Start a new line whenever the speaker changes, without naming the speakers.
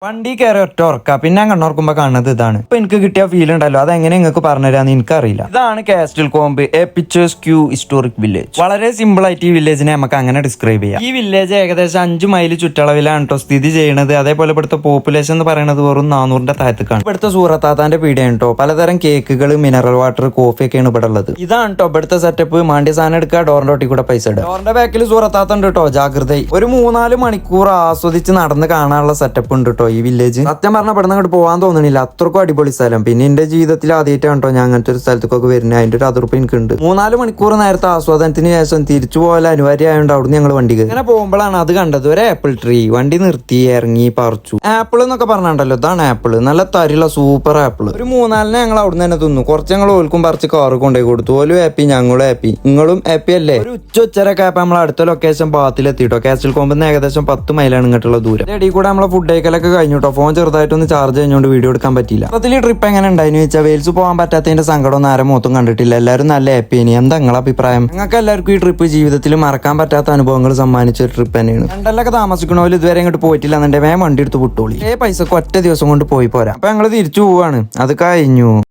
വണ്ടി കയറി ഒറ്റ ഉറക്ക പിന്നെ ഞാൻ കണ്ണോർക്കുമ്പോ കാണുന്നത് ഇതാണ്. ഇപ്പൊ എനിക്ക് കിട്ടിയ ഫീൽ ഉണ്ടല്ലോ, അതെങ്ങനെ നിങ്ങൾക്ക് പറഞ്ഞുതരാന്ന് എനിക്കറിയില്ല. ഇതാണ് Castle Combe, a picturesque historic village. വളരെ സിമ്പിൾ ആയിട്ട് ഈ വില്ലേജിനെ നമുക്ക് അങ്ങനെ ഡിസ്ക്രൈബ് ചെയ്യാം. ഈ വില്ലേജ് ഏകദേശം 5 മൈൽ ചുറ്റളവിലാണ് കേട്ടോ സ്ഥിതി ചെയ്യുന്നത്. അതേപോലെ ഇവിടുത്തെ പോപ്പുലേഷൻ എന്ന് പറയുന്നത് വെറും 400ന്റെ താഴത്തേക്കാണ്. ഇവിടുത്തെ സൂറത്താത്താന്റെ പീടിയാണ് കേട്ടോ. പലതരം കേക്കുകൾ, മിനറൽ വാട്ടർ, കോഫി ഒക്കെയാണ് ഇവിടെ ഉള്ളത്. ഇതാണ് കേട്ടോ ഇവിടുത്തെ സെറ്റപ്പ്. മാണ്ടിയ സാധനം എടുക്കുക, ഡോറിന്റെ ഒട്ടി കൂടെ പൈസ ഇടുക. ഡോറിന്റെ ബാക്കിൽ സൂറത്താത്ത ഉണ്ട് കേട്ടോ, ജാഗ്രത. ഒരു 3-4 മണിക്കൂർ ആസ്വദിച്ച് നടന്ന് കാണാനുള്ള സെറ്റപ്പ് ഉണ്ട് കേട്ടോ ഈ വില്ലേജ്. സത്യം പറഞ്ഞാൽ ഇവിടെ അങ്ങോട്ട് പോകാൻ തോന്നണില്ല, അത്രക്കും അടിപൊളി സ്ഥലം. പിന്നെ എന്റെ ജീവിതത്തിൽ ആദ്യമായിട്ടാണ് കേട്ടോ ഞാൻ അങ്ങനത്തെ ഒരു സ്ഥലത്തേക്കൊക്കെ വരുന്നത്. അതിന്റെ ഒരു അതിർപ്പ് എനിക്കുണ്ട്. 3-4 മണിക്കൂർ നേരത്തെ ആസ്വാദനത്തിന് ശേഷം തിരിച്ചു പോകാൻ അനിവാര്യമായതുകൊണ്ട് അവിടെ ഞങ്ങൾ വണ്ടി ഇങ്ങനെ പോകുമ്പോഴാണ് അത് കണ്ടത്. ഒരു ആപ്പിൾ ട്രീ. വണ്ടി നിർത്തി, ഇറങ്ങി, പറിച്ചു. ആപ്പിൾ എന്നൊക്കെ പറഞ്ഞാണ്ടല്ലോ, ഇതാണ് ആപ്പിൾ. നല്ല തരിയുള്ള സൂപ്പർ ആപ്പിൾ. ഒരു 3-4 ഞങ്ങൾ അവിടെ നിന്ന് തന്നെ തിന്നു. കുറച്ച് ഞങ്ങൾ ഓൽക്കും പറിച്ച് കാറ് കൊണ്ടുപോയി കൊടുത്തു. ഓലും ഹാപ്പി, ഞങ്ങളും ഹാപ്പി. നിങ്ങളും ഹാപ്പി അല്ലേ? ഒരു ഉച്ചരൊക്കെ ആയപ്പോ നമ്മൾ അടുത്ത ലൊക്കേഷൻ ഭാഗത്തിലെത്തിട്ടോ. കാസ്റ്റൽ കോമ്പിന്ന് ഏകദേശം 10 മൈലാണ് ഇങ്ങോട്ടുള്ള ദൂരം. ഇടയിൽ കൂടെ നമ്മളെ ഫുഡ് കഴിക്കലൊക്കെ കഴിഞ്ഞിട്ടോ. ഫോൺ ചെറുതായിട്ടൊന്ന് ചാർജ് കഴിഞ്ഞുകൊണ്ട് വീഡിയോ എടുക്കാൻ പറ്റില്ല. അതിൽ ട്രിപ്പ് എങ്ങനെ ഉണ്ടായിരുന്നു വെച്ചാൽ വെയിൽസ് പോകാൻ പറ്റാത്തതിന്റെ സങ്കടമൊന്നും ആരും മൊത്തം കണ്ടിട്ടില്ല. എല്ലാവരും നല്ല ഹാപ്പി ആണ്. എന്താ നിങ്ങളെ അഭിപ്രായം? നിങ്ങൾക്ക് എല്ലാവർക്കും ഈ ട്രിപ്പ് ജീവിതത്തിൽ മറക്കാൻ പറ്റാത്ത അനുഭവങ്ങൾ സമ്മാനിച്ച ഒരു ട്രിപ്പ് തന്നെയാണ്. രണ്ടല്ലൊക്കെ താമസിക്കണോല് ഇതുവരെ ഇങ്ങോട്ട് പോയിട്ടില്ല എന്നെ വേഗം വണ്ടി എടുത്ത് വിട്ടോളി. പൈസക്ക് ഒറ്റ ദിവസം കൊണ്ട് പോയി പോരാ. അപ്പൊ ഞങ്ങൾ തിരിച്ചു പോവാണ്. അത് കഴിഞ്ഞു.